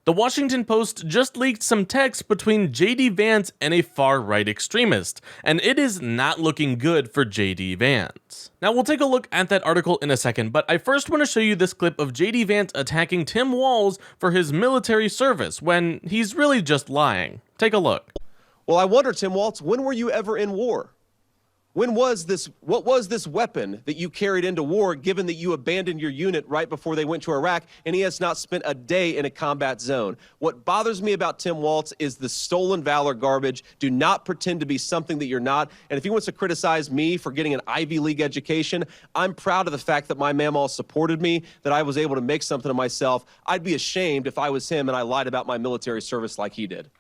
The Washington Post just leaked some text between JD Vance and a far-right extremist, and it is not looking good for JD Vance. Now we'll take a look at that article in a second, but I first want to show you this clip of JD Vance attacking Tim Walz for his military service when he's really just lying. Take a look. Well, I wonder, Tim Walz, when were you ever in war? What was this weapon that you carried into war, given that you abandoned your unit right before they went to Iraq, and he has not spent a day in a combat zone? What bothers me about Tim Walz is the stolen valor garbage. Do not pretend to be something that you're not. And if he wants to criticize me for getting an Ivy League education, I'm proud of the fact that my mamaw supported me, that I was able to make something of myself. I'd be ashamed if I was him and I lied about my military service like he did.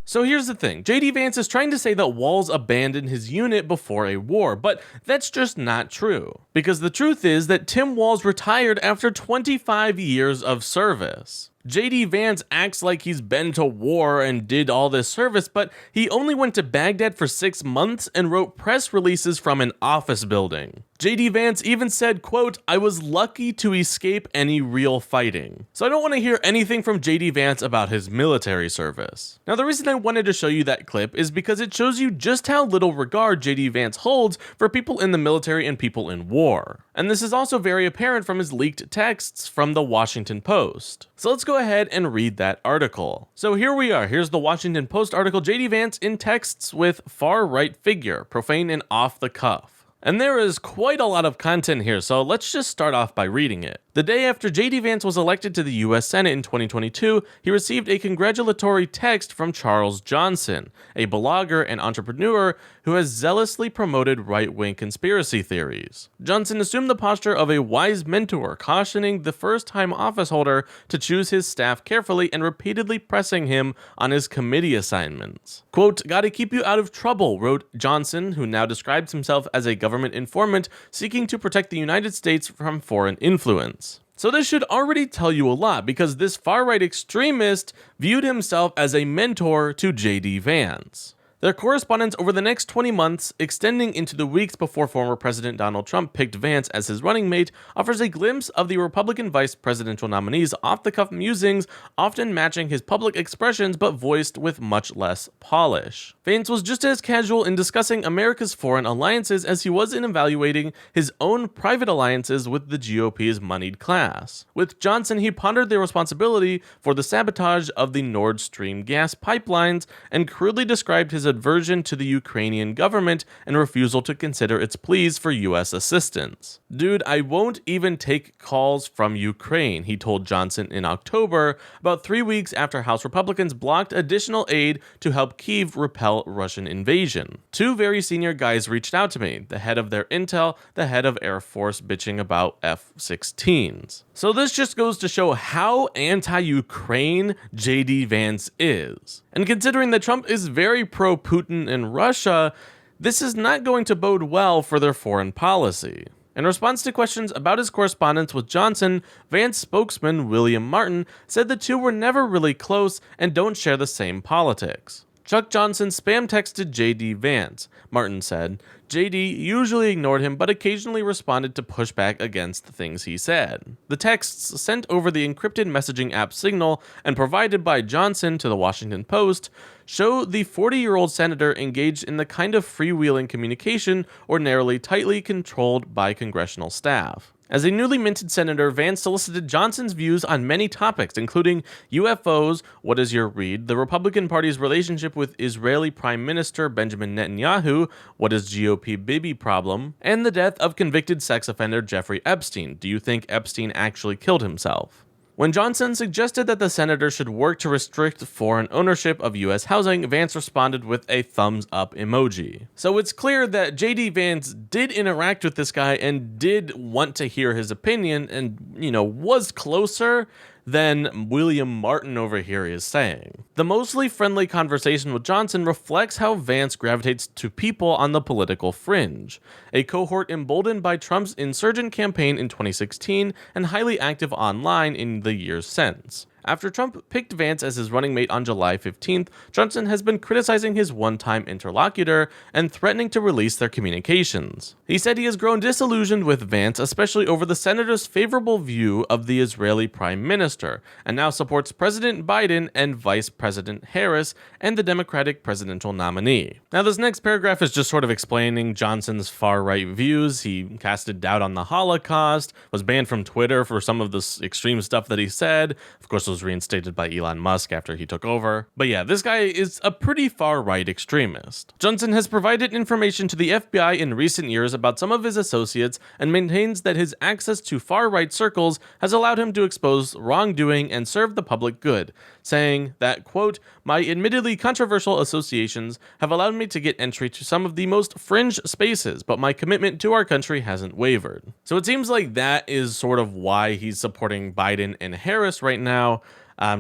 So here's the thing, JD Vance is trying to say that Walz abandoned his unit before a war, but that's just not true. Because the truth is that Tim Walz retired after 25 years of service. JD Vance acts like he's been to war and did all this service, but he only went to Baghdad for 6 months and wrote press releases from an office building. JD Vance even said, quote, "I was lucky to escape any real fighting." So I don't want to hear anything from JD Vance about his military service. Now the reason I wanted to show you that clip is because it shows you just how little regard JD Vance holds for people in the military and people in war. And this is also very apparent from his leaked texts from the Washington Post. So let's go ahead and read that article. So here we are, here's the Washington Post article, JD Vance in texts with far-right figure, profane and off the cuff. And there is quite a lot of content here, so let's just start off by reading it. The day after JD Vance was elected to the US Senate in 2022, he received a congratulatory text from Charles Johnson, a blogger and entrepreneur who has zealously promoted right-wing conspiracy theories. Johnson assumed the posture of a wise mentor, cautioning the first-time office holder to choose his staff carefully and repeatedly pressing him on his committee assignments. Quote, "Gotta keep you out of trouble," wrote Johnson, who now describes himself as a government informant seeking to protect the United States from foreign influence. So this should already tell you a lot, because this far-right extremist viewed himself as a mentor to JD Vance. Their correspondence over the next 20 months, extending into the weeks before former President Donald Trump picked Vance as his running mate, offers a glimpse of the Republican vice presidential nominee's off-the-cuff musings, often matching his public expressions but voiced with much less polish. Vance was just as casual in discussing America's foreign alliances as he was in evaluating his own private alliances with the GOP's moneyed class. With Johnson, he pondered the responsibility for the sabotage of the Nord Stream gas pipelines and crudely described his aversion to the Ukrainian government and refusal to consider its pleas for US assistance. "Dude, I won't even take calls from Ukraine," he told Johnson in October, about 3 weeks after House Republicans blocked additional aid to help Kyiv repel Russian invasion. "Two very senior guys reached out to me, the head of their intel, the head of Air Force bitching about F-16s. So this just goes to show how anti-Ukraine JD Vance is. And considering that Trump is very pro-Putin and Russia, this is not going to bode well for their foreign policy. In response to questions about his correspondence with Johnson, Vance spokesman William Martin said the two were never really close and don't share the same politics. Chuck Johnson spam texted JD Vance, Martin said. JD usually ignored him but occasionally responded to pushback against the things he said. The texts sent over the encrypted messaging app Signal and provided by Johnson to the Washington Post show the 40-year-old senator engaged in the kind of freewheeling communication ordinarily tightly controlled by congressional staff. As a newly minted senator, Vance solicited Johnson's views on many topics, including UFOs, what is your read, the Republican Party's relationship with Israeli Prime Minister Benjamin Netanyahu, what is GOP Bibi problem, and the death of convicted sex offender Jeffrey Epstein. Do you think Epstein actually killed himself? When Johnson suggested that the senator should work to restrict foreign ownership of U.S. housing, Vance responded with a thumbs up emoji. So it's clear that JD Vance did interact with this guy and did want to hear his opinion and, was closer than William Martin over here is saying. The mostly friendly conversation with Johnson reflects how Vance gravitates to people on the political fringe, a cohort emboldened by Trump's insurgent campaign in 2016 and highly active online in the years since. After Trump picked Vance as his running mate on July 15th, Johnson has been criticizing his one-time interlocutor and threatening to release their communications. He said he has grown disillusioned with Vance, especially over the senator's favorable view of the Israeli prime minister, and now supports President Biden and Vice President Harris and the Democratic presidential nominee. Now, this next paragraph is just sort of explaining Johnson's far-right views. He casted doubt on the Holocaust, was banned from Twitter for some of this extreme stuff that he said. Of course, it was reinstated by Elon Musk after he took over. But yeah, this guy is a pretty far-right extremist. Johnson has provided information to the FBI in recent years about some of his associates and maintains that his access to far-right circles has allowed him to expose wrongdoing and serve the public good, saying that, quote, "My admittedly controversial associations have allowed me to get entry to some of the most fringe spaces, but my commitment to our country hasn't wavered." So it seems like that is sort of why he's supporting Biden and Harris right now,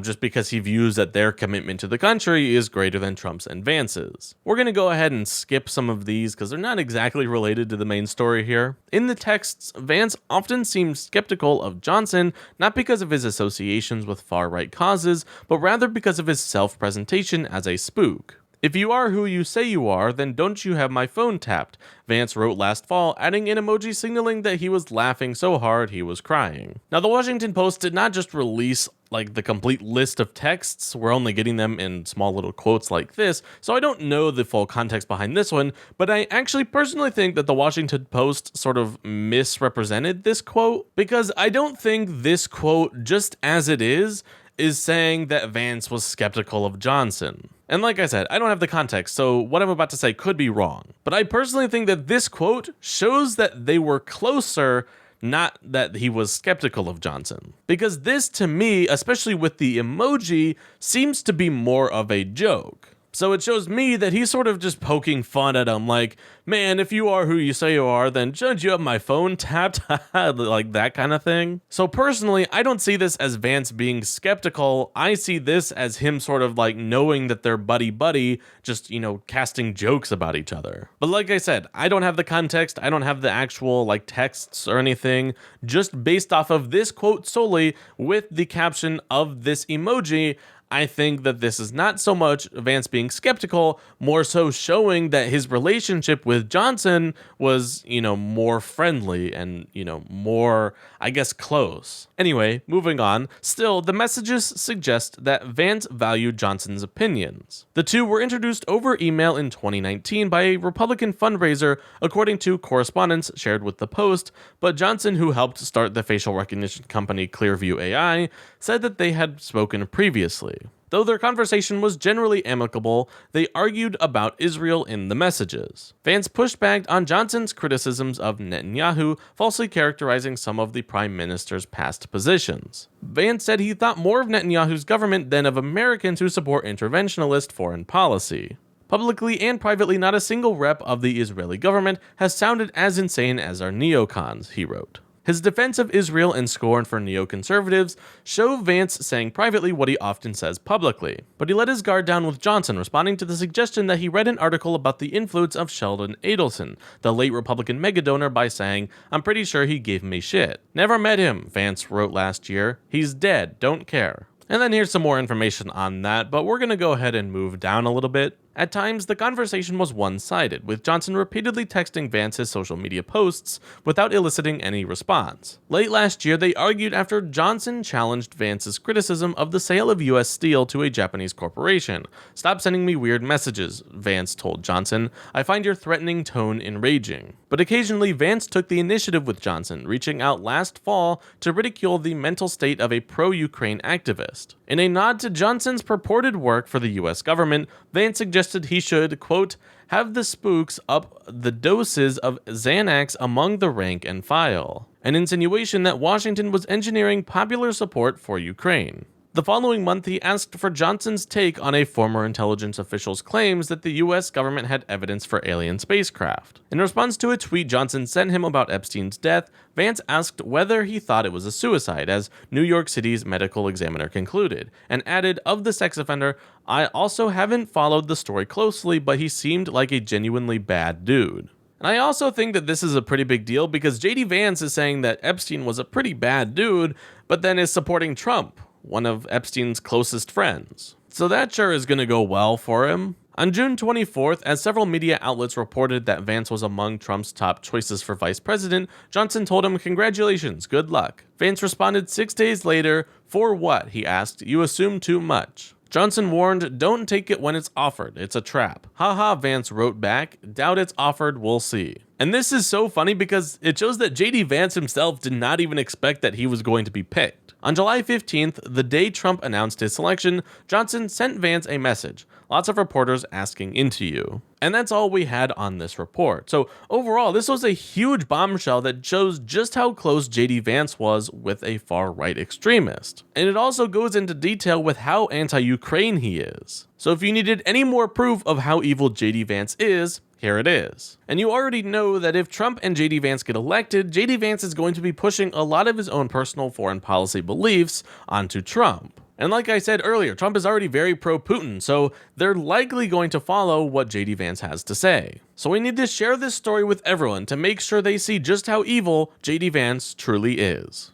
just because he views that their commitment to the country is greater than Trump's and Vance's. We're going to go ahead and skip some of these because they're not exactly related to the main story here. In the texts, Vance often seems skeptical of Johnson, not because of his associations with far-right causes, but rather because of his self-presentation as a spook. "If you are who you say you are, then don't you have my phone tapped?" Vance wrote last fall, adding an emoji signaling that he was laughing so hard he was crying. Now, the Washington Post did not just release the complete list of texts. We're only getting them in small little quotes like this, so I don't know the full context behind this one, but I actually personally think that the Washington Post sort of misrepresented this quote, because I don't think this quote, just as it is saying that Vance was skeptical of Johnson. And like I said, I don't have the context, so what I'm about to say could be wrong. But I personally think that this quote shows that they were closer, not that he was skeptical of Johnson. Because this, to me, especially with the emoji, seems to be more of a joke. So it shows me that he's sort of just poking fun at him, like, "Man, if you are who you say you are, then shouldn't you have my phone tapped?" Like that kind of thing. So personally, I don't see this as Vance being skeptical. I see this as him sort of knowing that they're buddy-buddy, just, casting jokes about each other. But like I said, I don't have the context. I don't have the actual, texts or anything. Just based off of this quote solely with the caption of this emoji, I think that this is not so much Vance being skeptical, more so showing that his relationship with Johnson was, more friendly and, more, I guess, close. Anyway, moving on. Still, the messages suggest that Vance valued Johnson's opinions. The two were introduced over email in 2019 by a Republican fundraiser, according to correspondence shared with the Post, but Johnson, who helped start the facial recognition company Clearview AI, said that they had spoken previously. Though their conversation was generally amicable, they argued about Israel in the messages. Vance pushed back on Johnson's criticisms of Netanyahu, falsely characterizing some of the prime minister's past positions. Vance said he thought more of Netanyahu's government than of Americans who support interventionist foreign policy. Publicly and privately, not a single rep of the Israeli government has sounded as insane as our neocons, he wrote. His defense of Israel and scorn for neoconservatives show Vance saying privately what he often says publicly. But he let his guard down with Johnson, responding to the suggestion that he read an article about the influence of Sheldon Adelson, the late Republican megadonor, by saying, "I'm pretty sure he gave me shit." "Never met him," Vance wrote last year. "He's dead, don't care." And then here's some more information on that, but we're going to go ahead and move down a little bit. At times, the conversation was one-sided, with Johnson repeatedly texting Vance his social media posts without eliciting any response. Late last year, they argued after Johnson challenged Vance's criticism of the sale of U.S. steel to a Japanese corporation. "Stop sending me weird messages," Vance told Johnson. "I find your threatening tone enraging." But occasionally, Vance took the initiative with Johnson, reaching out last fall to ridicule the mental state of a pro-Ukraine activist. In a nod to Johnson's purported work for the U.S. government, Vance suggested he should, quote, "have the spooks up the doses of Xanax among the rank and file," an insinuation that Washington was engineering popular support for Ukraine. The following month, he asked for Johnson's take on a former intelligence official's claims that the U.S. government had evidence for alien spacecraft. In response to a tweet Johnson sent him about Epstein's death, Vance asked whether he thought it was a suicide, as New York City's medical examiner concluded, and added, "Of the sex offender, I also haven't followed the story closely, but he seemed like a genuinely bad dude." And I also think that this is a pretty big deal because JD Vance is saying that Epstein was a pretty bad dude, but then is supporting Trump. one of Epstein's closest friends. So that sure is going to go well for him. On June 24th, as several media outlets reported that Vance was among Trump's top choices for vice president, Johnson told him, "Congratulations, good luck." Vance responded 6 days later, "For what?" he asked. "You assume too much." Johnson warned, "Don't take it when it's offered, it's a trap." Haha, Vance wrote back, "Doubt it's offered, we'll see." And this is so funny because it shows that JD Vance himself did not even expect that he was going to be picked. On July 15th, the day Trump announced his selection, Johnson sent Vance a message. "Lots of reporters asking into you." And that's all we had on this report. So overall, this was a huge bombshell that shows just how close JD Vance was with a far-right extremist. And it also goes into detail with how anti-Ukraine he is. So if you needed any more proof of how evil JD Vance is, here it is. And you already know that if Trump and JD Vance get elected, JD Vance is going to be pushing a lot of his own personal foreign policy beliefs onto Trump. And like I said earlier, Trump is already very pro-Putin, so they're likely going to follow what JD Vance has to say. So we need to share this story with everyone to make sure they see just how evil JD Vance truly is.